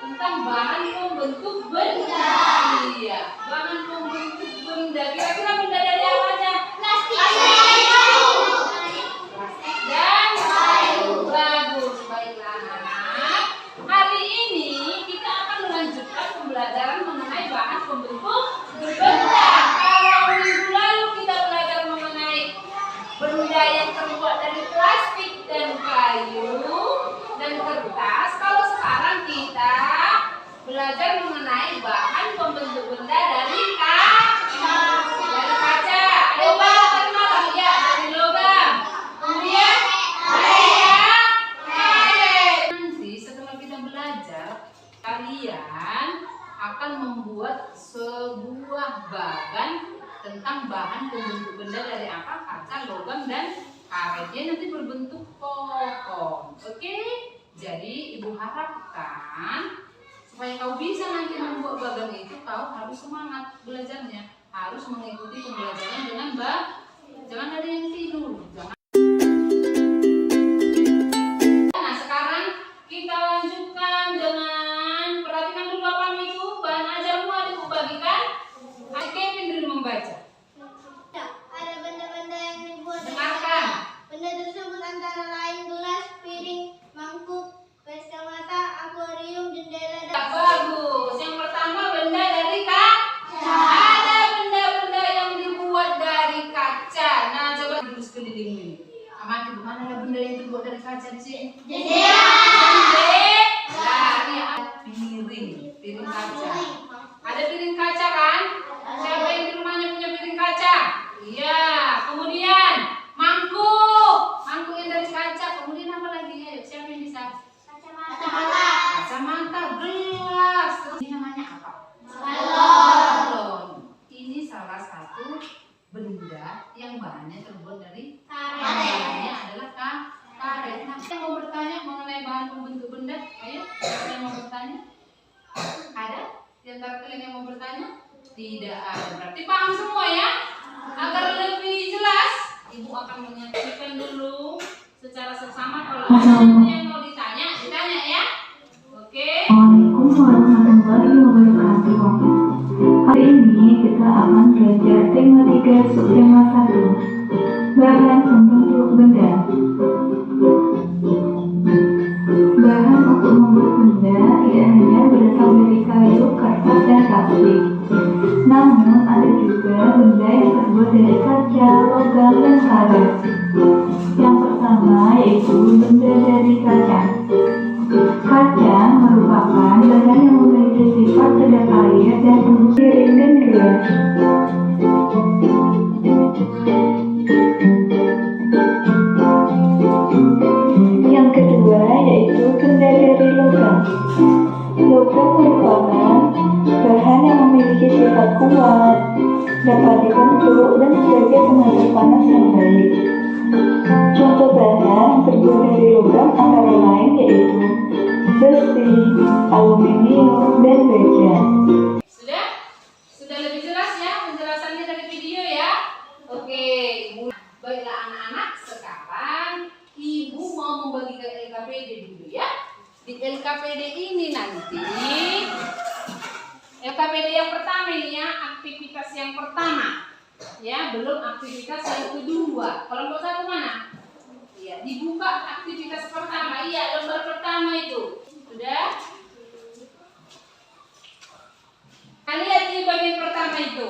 Tentang bahan pembentuk benda. Iya, bahan pembentuk benda. Kira-kira benda dari apa aja? Plastik dan kayu. Bagus, baiklah anak-anak. Hari ini kita akan melanjutkan pembelajaran mengenai bahan pembentuk benda. Kalau minggu lalu kita belajar mengenai benda yang terbuat dari plastik dan kayu dan kertas, kalau sekarang kita belajar mengenai bahan pembentuk benda dari kaca. Ayo Pak, dari mana? Ya, dari logam. Kemudian karet. Nanti setelah kita belajar, kalian akan membuat sebuah bagan tentang bahan pembentuk benda dari apa? Kaca, logam, dan karetnya nanti berbentuk pohon. Oke? Jadi ibu harapkan supaya kau bisa nanti membuat bagan itu, kau harus semangat belajarnya, harus mengikuti pembelajarannya dengan baik. Jangan ada yang tidur. Nah sekarang kita lanjutkan dengan perhatikan dulu apa itu bahan ajarmu, adikku bagikan. Adik Kevin dulu membaca. Ada benda-benda yang dibuat dari Dengarkan. kaca. Benda tersebut antara lain gelas, piring, mangkuk, kacamata, akuarium, jendela, dan Bagus. Yang pertama benda dari kaca. Ada benda-benda yang dibuat dari kaca. Nah coba dulu sekeliling ini. Amati mana ada benda yang terbuat dari kaca di sini? jendela. Jendela. Ini ada piring kaca. Ada piring kaca kan? Siapa yang di rumahnya punya piring kaca? Iya. Kemudian mangkuk yang dari kaca. Kemudian apa lagi? Ayo, siapa yang bisa? Kacamata, gelas. Terus ini namanya apa? Balon. Ini salah satu benda yang bahannya terbuat dari Karet. bahannya adalah karet. Nah, yang mau bertanya mengenai bahan pembentuk benda? Ayo, siapa yang mau bertanya? Ada? Di antara kalian yang mau bertanya? Tidak ada. Berarti paham semua ya? Agar lebih jelas, ibu akan menyaksikan dulu secara seksama. Kalau ada yang mau ditanya ya. Oke. Assalamualaikum warahmatullahi wabarakatuh. Hari ini kita akan belajar tema 3 subtema 1, bahan pembentuk benda. Bahan untuk membuat benda tidak hanya berasal dari kayu, kertas, dan plastik. Namun ada juga benda yang terbuat dari kaca, logam, dan karet. Yang pertama yaitu benda dari kaca. Kaca merupakan bahan yang memiliki sifat kedap air dan tembus piring dan gelas. Yang kedua yaitu benda dari logam. Logam merupakan bahan yang memiliki sifat kuat, dapat dibentuk dan sebagai pengatur panas yang baik. Contoh bahan yang terbuat dari logam antara lain yaitu besi, aluminium, dan baja. Sudah lebih jelas ya penjelasannya dari video ya. Oke, ibu. Baiklah anak-anak, sekarang ibu mau membagikan LKPD dulu ya. Di LKPD ini nanti LKPD yang pertama ini ya, aktivitas yang pertama. Ya, belum aktivitas yang kedua. Kelompok 1 mana? Iya, dibuka aktivitas pertama. Iya, lembar pertama itu. Sudah? Nah, lihat di bagian pertama itu.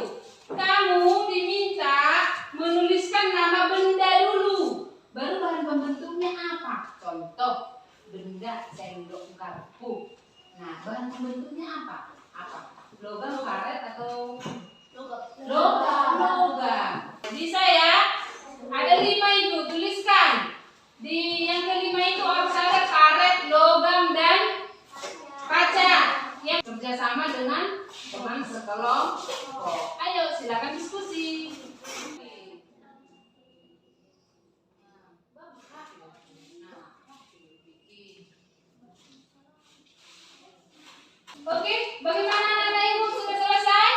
Kamu diminta menuliskan nama benda dulu. Baru bahan pembentuknya apa? Contoh, benda sendok garpu. Nah, bahan pembentuknya apa? Logam, karet, atau logam? Logam. Bisa ya? Ada 5 itu. Tuliskan Di yang kelima itu harus ada karet, logam, dan kaca yang kerjasama dengan teman sekelompok. Ayo silakan diskusi. Oke, bagaimana anak ibu, sudah selesai?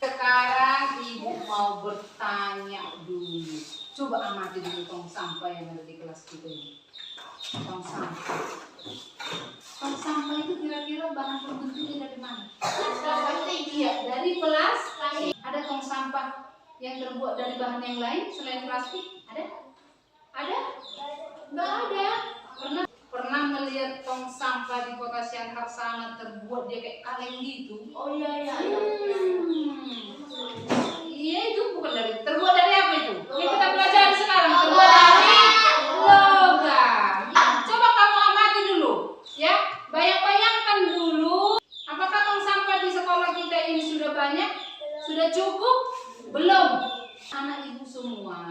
Sekarang ibu mau bertanya dulu. Coba amati dulu tong sampah yang ada di kelas kita ini. Tong sampah. Tong sampah itu kira-kira bahan pembentuknya dari mana? Iya, dari plastik. Ada tong sampah yang terbuat dari bahan yang lain selain plastik? Ada? Ada? Enggak ada. Pernah melihat tong sampah di Kota Sian Harsana terbuat dia kayak kaleng gitu? Oh iya. Iya, itu bukan dari, terbuat dari apa itu? Yang kita pelajari sekarang terbuat dari logam. Coba kamu amati dulu, ya. Bayangkan dulu, apakah tong sampah di sekolah kita ini sudah banyak? Sudah cukup? Belum. Anak ibu semua,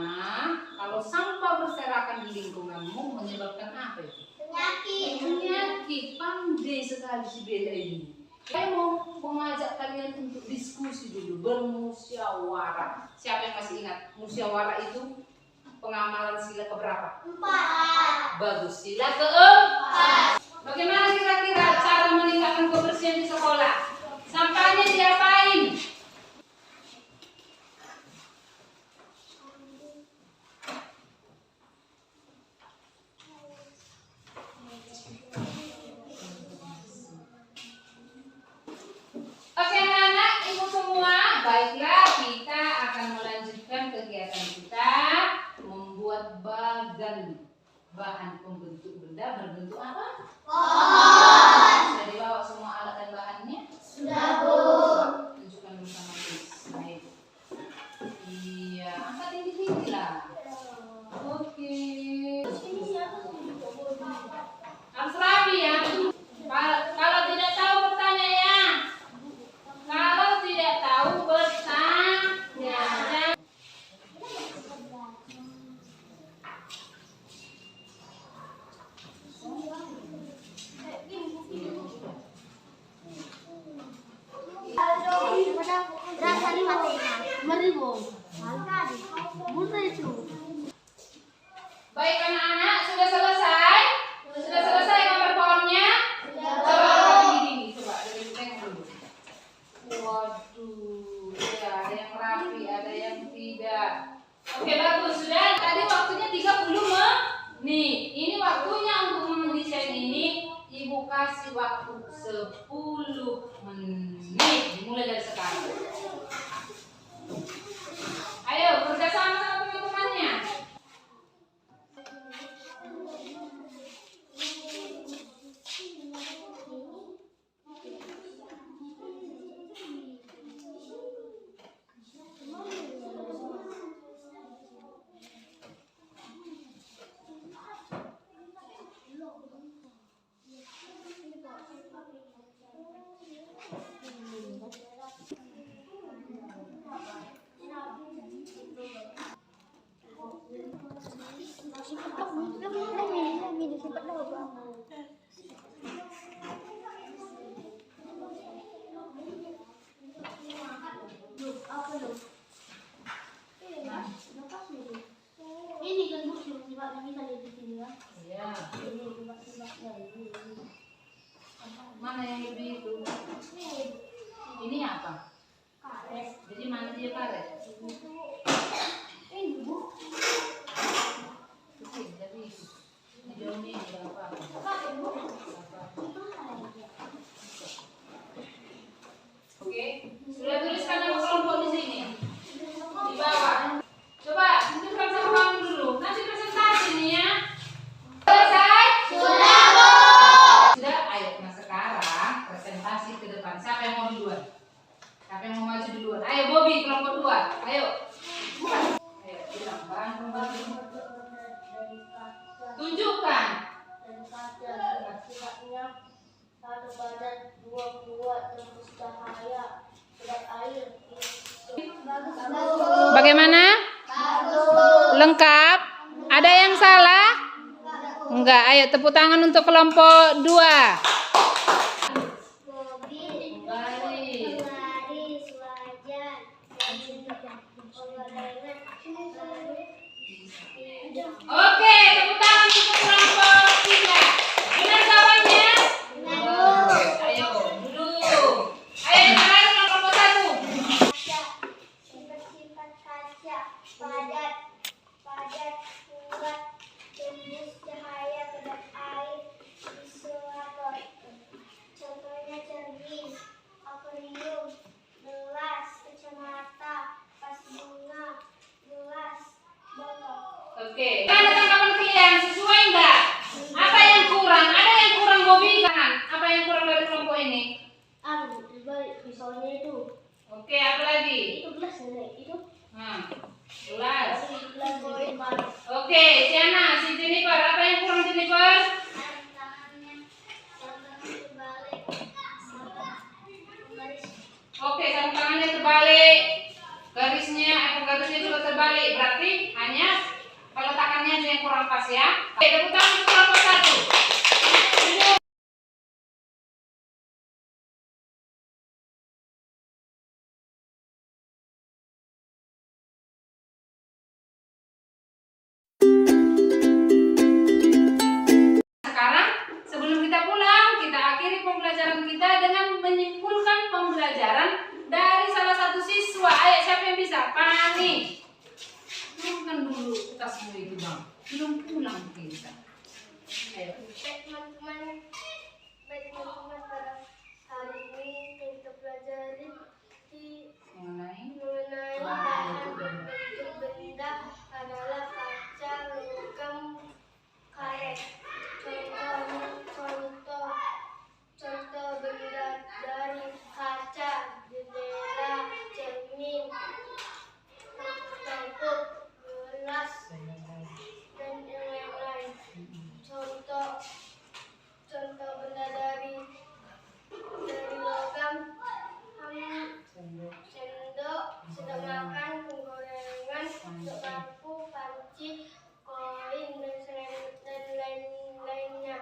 kalau sampah berserakan di lingkunganmu menyebabkan apa itu? Penyakit. Pandai sekali si Bella ini. Saya mau mengajak kalian untuk diskusi dulu, bermusyawarah. Siapa yang masih ingat musyawarah itu pengamalan sila keberapa? 4. Bagus, sila keempat. Bagaimana kira-kira cara meningkatkan kebersihan di sekolah? Sampahnya diapain? Oke anak-anak, ibu semua, baiklah kita akan melanjutkan kegiatan kita membuat bahan pembentuk benda berbentuk apa? Sudah dibawa semua alat dan bahannya? Sudah, Bu. Tunjukkan bersama Miss. Baik. Iya, angkat tinggi-tinggi lah. Oke. Harus rapi ya. Kalau tidak tahu bertanya ya. Kalau tidak tahu bertanya. Rasanya matinya. Meribu. Baik anak-anak, sudah selesai? Sudah selesai gambar pohonnya? Coba tinggi-tinggi, coba dari tengok dulu. Waduh, ya ada yang rapi, ada yang tidak. Oke bagus, sudah. Tadi waktunya 30 menit. Ini waktunya untuk mendesain ini. Ibu kasih waktu 10 menit. Dimulai dari sekarang. Ayo kerjasama sama teman-temannya. Ini kan Bu, sebabnya bisa lihat di sini ya. Iya. Ini. Mana yang lebih itu? Ini apa? Karet. Jadi mana dia karet? Ini Bu. Kecil, jadi jauh ini berapa? Karet Bu. Oke, sudah tuliskan nama kelompok di sini. Di bawah. Coba tunjukkan sama kamu dulu. Nanti presentasi nih ya. Selesai? Sudah, Bu. Sudah, ayo. Nah sekarang presentasi ke depan. Siapa yang mau duluan? Siapa yang mau maju duluan? Ayo Bobby, kelompok 2. Lengkap? Ada yang salah? Enggak. Ayo tepuk tangan untuk kelompok 2. Mobil, Baris. penglaris, wajan, penggorengan, Oke, tepuk tangan untuk kelompok 3. Benar jawabannya? Ayo, duduk. Ayo yang terakhir kelompok 1. kaca, sifat-sifat kaca, padat, kuat, tembus cahaya, kedap air, isolator. Contohnya cermin, akuarium, gelas, kacamata, vas bunga, gelas, botol. Oke. Mana tanggapan kalian? Sesuai enggak? Apa yang kurang? Ada yang kurang Bobi kan? Apa yang kurang dari kelompok ini? Misalnya itu Oke, apa lagi? gelas nenek itu Gelas. gelas koin Pak. Oke, Siana, si Jennifer, apa yang kurang Jennifer? Tangannya terbalik, garis. Oke, sarung tangannya terbalik. Garisnya juga terbalik. Berarti hanya peletakannya aja yang kurang pas ya. Oke, tepuk tangan untuk kelompok 1. Sekarang sebelum kita pulang, kita akhiri pembelajaran kita dengan menyimpulkan pembelajaran dari salah satu siswa. Ayo, siapa yang bisa? Pani. Turunkan dulu tasmu itu bang. Belum pulang kita. Ayo. Teman-teman, pada hari ini kita pelajari mengenai bahan bentuk benda adalah kaca, logam, karet. Contoh benda dari kaca, jendela, cermin, mangkuk, gelas, dan yang lain-lain. Contoh benda dari logam, sendok, sendok makan, penggorengan, sendok lampu, panci, koin, dan lain-lainnya.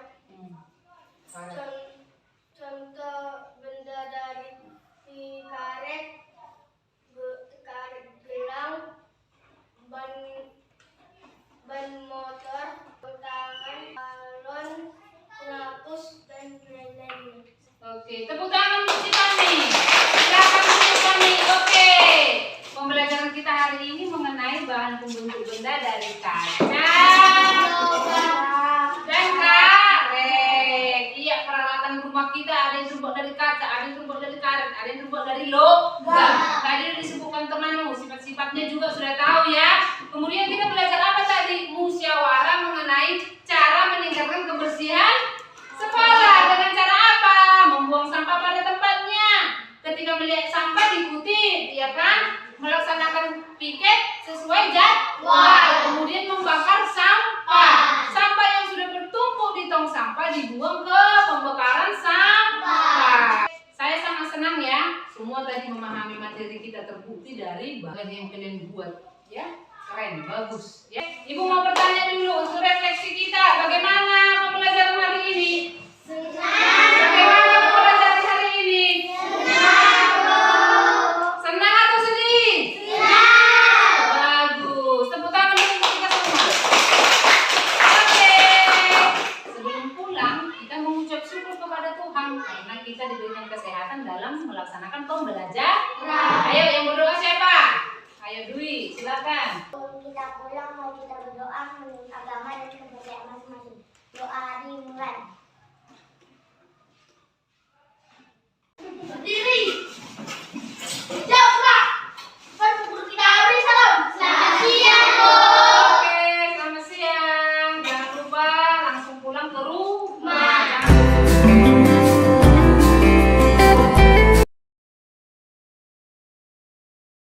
Contoh benda dari karet, gelang, ban motor, tangan, balon, penghapus, dan lain-lainnya. Oke, tepuk tangan untuk si Pani. Silakan si Pani. Oke. Pembelajaran kita hari ini mengenai bahan pembentuk benda dari kaca dan karet. Iya, peralatan rumah kita ada yang terbuat dari kaca, ada yang terbuat dari karet, ada yang terbuat dari logam. Tadi sudah disebutkan temanmu, sifat-sifatnya juga sudah tahu ya. Kemudian kita belajar apa tadi? Musyawarah mengenai cara meningkatkan kebersihan sekolah. Dengan cara apa? Membuang sampah pada tempatnya. Ketika melihat sampah diikuti, ya kan? Melaksanakan piket sesuai jadwal. Kemudian membakar sampah. Sampah yang sudah bertumpuk di tong sampah dibuang ke pembakaran sampah. Saya sangat senang ya, semua tadi memahami materi kita terbukti dari bahan yang kalian buat. Ya, keren, bagus. Ya, Ibu mau bertanya dulu untuk refleksi kita, bagaimana pembelajaran hari ini? Bagaimana pembelajaran hari ini? Senang atau sedih? Bagus. Tepuk tangan untuk kita semua. Oke. Sebelum pulang, kita mengucap syukur kepada Tuhan karena kita diberikan kesehatan dalam melaksanakan pembelajaran. Ayo yang berdoa siapa? Ayo Dwi, silakan. Sebelum kita pulang, mau kita berdoa menurut agama dan kepercayaan masing-masing. Doa dimulai.